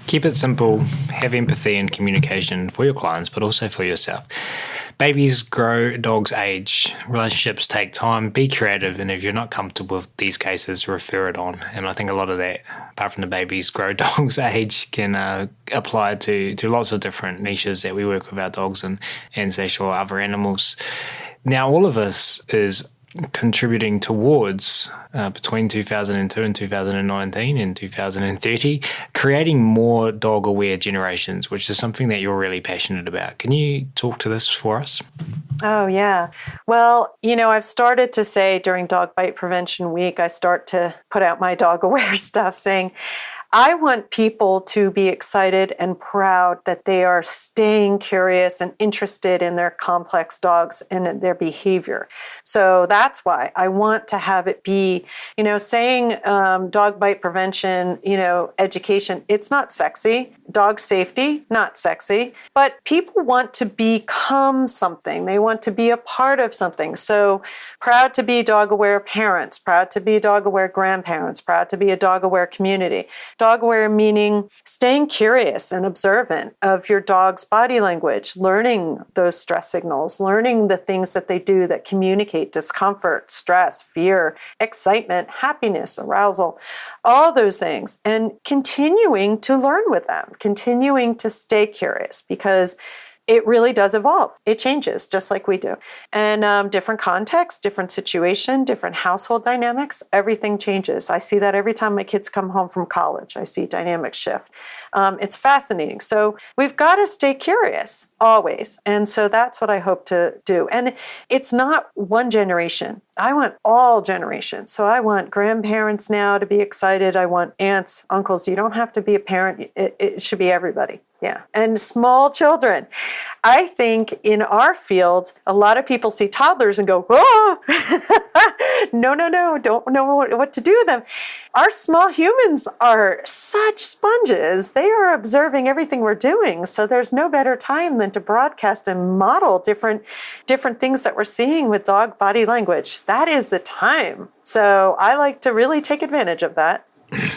[SPEAKER 1] Keep it simple, have empathy and communication for your clients, but also for yourself. Babies grow, dogs age, relationships take time, be creative, and if you're not comfortable with these cases, refer it on. And I think a lot of that, apart from the babies grow, dogs age, can apply to lots of different niches that we work with our dogs and ancestral other animals. Now, all of us is contributing towards between 2002 and 2019 and 2030, creating more dog-aware generations, which is something that you're really passionate about. Can you talk to this for us?
[SPEAKER 2] Oh, yeah. Well, I've started to say during Dog Bite Prevention Week, I start to put out my dog-aware stuff saying, I want people to be excited and proud that they are staying curious and interested in their complex dogs and their behavior. So that's why I want to have it be, saying dog bite prevention, education, it's not sexy. Dog safety, not sexy. But people want to become something. They want to be a part of something. So proud to be dog-aware parents, proud to be dog-aware grandparents, proud to be a dog-aware community. Dog-aware meaning staying curious and observant of your dog's body language, learning those stress signals, learning the things that they do that communicate discomfort, stress, fear, excitement, happiness, arousal, all those things, and continuing to learn with them, continuing to stay curious because it really does evolve. It changes just like we do. And different context, different situation, different household dynamics, everything changes. I see that every time my kids come home from college. I see dynamics shift. It's fascinating. So we've got to stay curious always. And so that's what I hope to do. And it's not one generation. I want all generations. So I want grandparents now to be excited. I want aunts, uncles. You don't have to be a parent. It should be everybody. Yeah. And small children. I think in our field, a lot of people see toddlers and go, oh, no, don't know what to do with them. Our small humans are such sponges. They are observing everything we're doing. So there's no better time than to broadcast and model different things that we're seeing with dog body language. That is the time. So I like to really take advantage of that.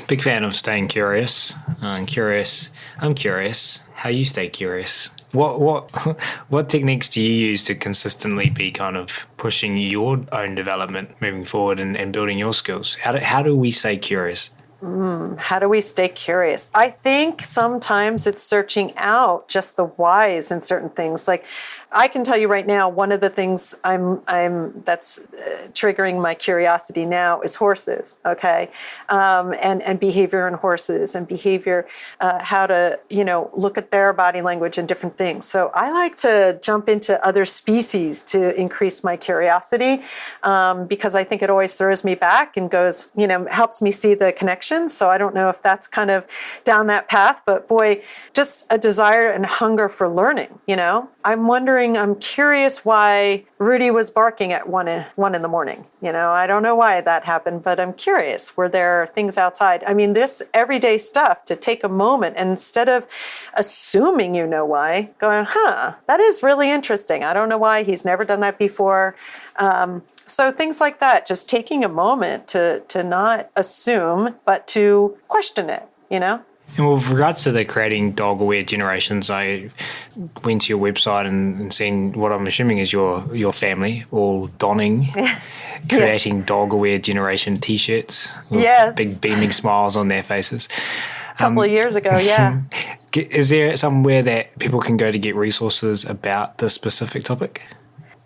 [SPEAKER 1] Big fan of staying curious. I'm curious how you stay curious. What techniques do you use to consistently be kind of pushing your own development moving forward and building your skills? How do we stay curious?
[SPEAKER 2] How do we stay curious? I think sometimes it's searching out just the whys in certain things. Like I can tell you right now, one of the things that's triggering my curiosity now is horses. Okay, and behavior in horses and behavior, how to look at their body language and different things. So I like to jump into other species to increase my curiosity because I think it always throws me back and goes, helps me see the connection. So I don't know if that's kind of down that path, but boy, just a desire and hunger for learning. I'm curious why Rudy was barking at one in the morning. I don't know why that happened, but I'm curious. Were there things outside? I mean, this everyday stuff to take a moment and instead of assuming why, going, that is really interesting. I don't know why he's never done that before. So things like that, just taking a moment to not assume, but to question it,
[SPEAKER 1] And with regards to the creating dog-aware generations, I went to your website and seen what I'm assuming is your family all donning, creating dog-aware generation T-shirts with big beaming smiles on their faces.
[SPEAKER 2] A couple of years ago, yeah.
[SPEAKER 1] Is there somewhere that people can go to get resources about this specific topic?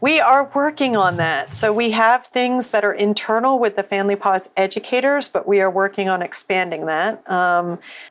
[SPEAKER 2] We are working on that. So we have things that are internal with the Family Paws Educators, but we are working on expanding that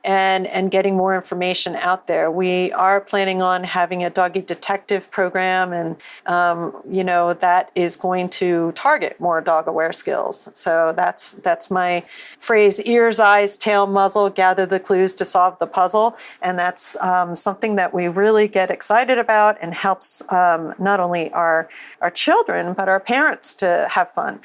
[SPEAKER 2] and getting more information out there. We are planning on having a doggy detective program, and that is going to target more dog-aware skills. So that's my phrase: ears, eyes, tail, muzzle, gather the clues to solve the puzzle. And that's something that we really get excited about and helps not only our children, but our parents to have fun.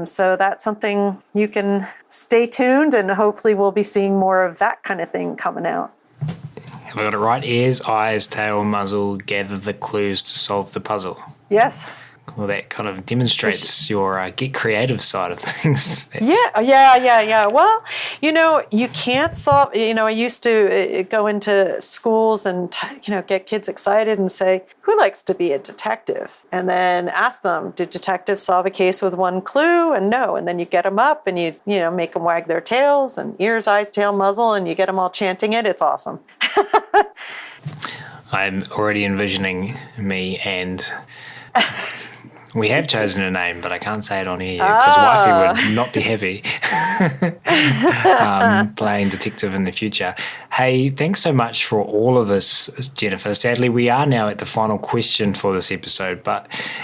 [SPEAKER 2] So that's something you can stay tuned, and hopefully we'll be seeing more of that kind of thing coming out.
[SPEAKER 1] Have I got it right? Ears, eyes, tail, muzzle, gather the clues to solve the puzzle.
[SPEAKER 2] Yes.
[SPEAKER 1] Well, that kind of demonstrates your get creative side of things.
[SPEAKER 2] Yeah. Well, you can't solve, I used to go into schools and, get kids excited and say, who likes to be a detective? And then ask them, do detectives solve a case with one clue? And no. And then you get them up and you make them wag their tails and ears, eyes, tail, muzzle, and you get them all chanting it. It's awesome.
[SPEAKER 1] I'm already envisioning me and... We have chosen a name, but I can't say it on here because wifey would not be happy playing detective in the future. Hey, thanks so much for all of this, Jennifer. Sadly, we are now at the final question for this episode,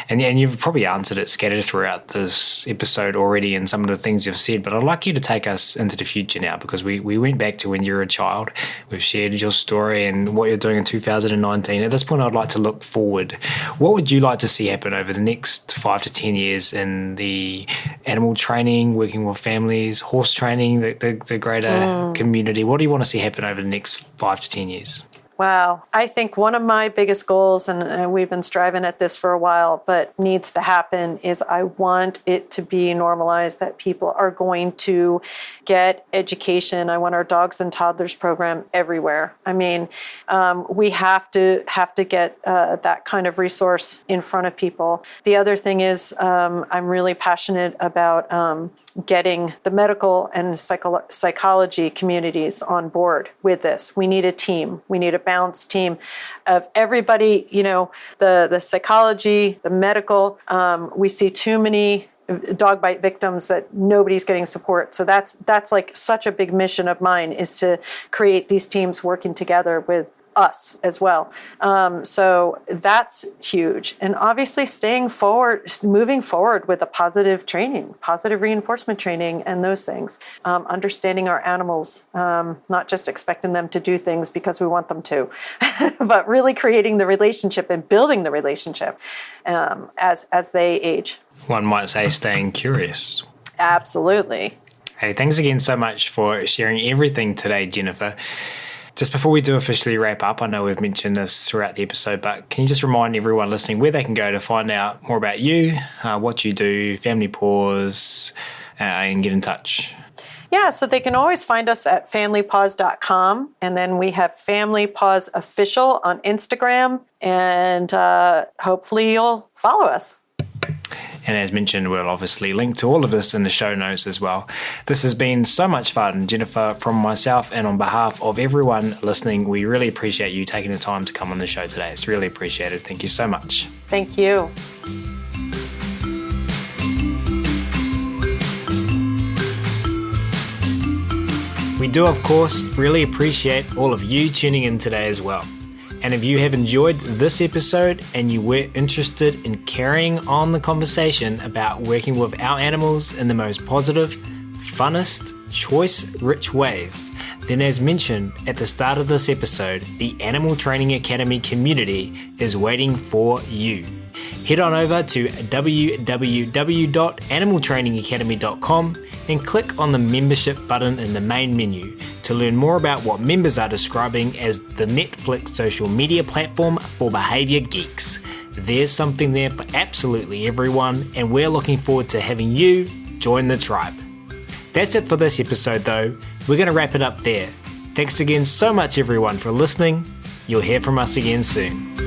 [SPEAKER 1] and you've probably answered it scattered throughout this episode already in some of the things you've said, but I'd like you to take us into the future now because we went back to when you were a child. We've shared your story and what you're doing in 2019. At this point, I'd like to look forward. What would you like to see happen over the next 5 to 10 years in the animal training, working with families, horse training, the greater community? What do you want to see happen over the next 5 to 10 years?
[SPEAKER 2] Wow. I think one of my biggest goals, and we've been striving at this for a while, but needs to happen, is I want it to be normalized that people are going to get education. I want our dogs and toddlers program everywhere. I mean, we have to get that kind of resource in front of people. The other thing is I'm really passionate about getting the medical and psychology communities on board with this. We need a team. We need a balanced team of everybody, the psychology, the medical. We see too many dog bite victims that nobody's getting support. So that's like such a big mission of mine, is to create these teams working together with us as well. So that's huge. And obviously moving forward with a positive training, positive reinforcement training and those things. Understanding our animals, not just expecting them to do things because we want them to, but really creating the relationship and building the relationship as they age.
[SPEAKER 1] One might say staying curious.
[SPEAKER 2] Absolutely.
[SPEAKER 1] Hey, thanks again so much for sharing everything today, Jennifer. Just before we do officially wrap up, I know we've mentioned this throughout the episode, but can you just remind everyone listening where they can go to find out more about you, what you do, Family Paws, and get in touch?
[SPEAKER 2] Yeah, so they can always find us at familypaws.com. And then we have Family Paws Official on Instagram. And hopefully you'll follow us.
[SPEAKER 1] And as mentioned, we'll obviously link to all of this in the show notes as well. This has been so much fun, Jennifer, from myself and on behalf of everyone listening. We really appreciate you taking the time to come on the show today. It's really appreciated. Thank you so much.
[SPEAKER 2] Thank you.
[SPEAKER 1] We do, of course, really appreciate all of you tuning in today as well. And if you have enjoyed this episode and you were interested in carrying on the conversation about working with our animals in the most positive, funnest, choice-rich ways, then as mentioned at the start of this episode, the Animal Training Academy community is waiting for you. Head on over to www.animaltrainingacademy.com and click on the membership button in the main menu to learn more about what members are describing as the Netflix social media platform for behavior geeks. There's something there for absolutely everyone, and we're looking forward to having you join the tribe. That's it for this episode though. We're going to wrap it up there. Thanks again so much everyone for listening. You'll hear from us again soon.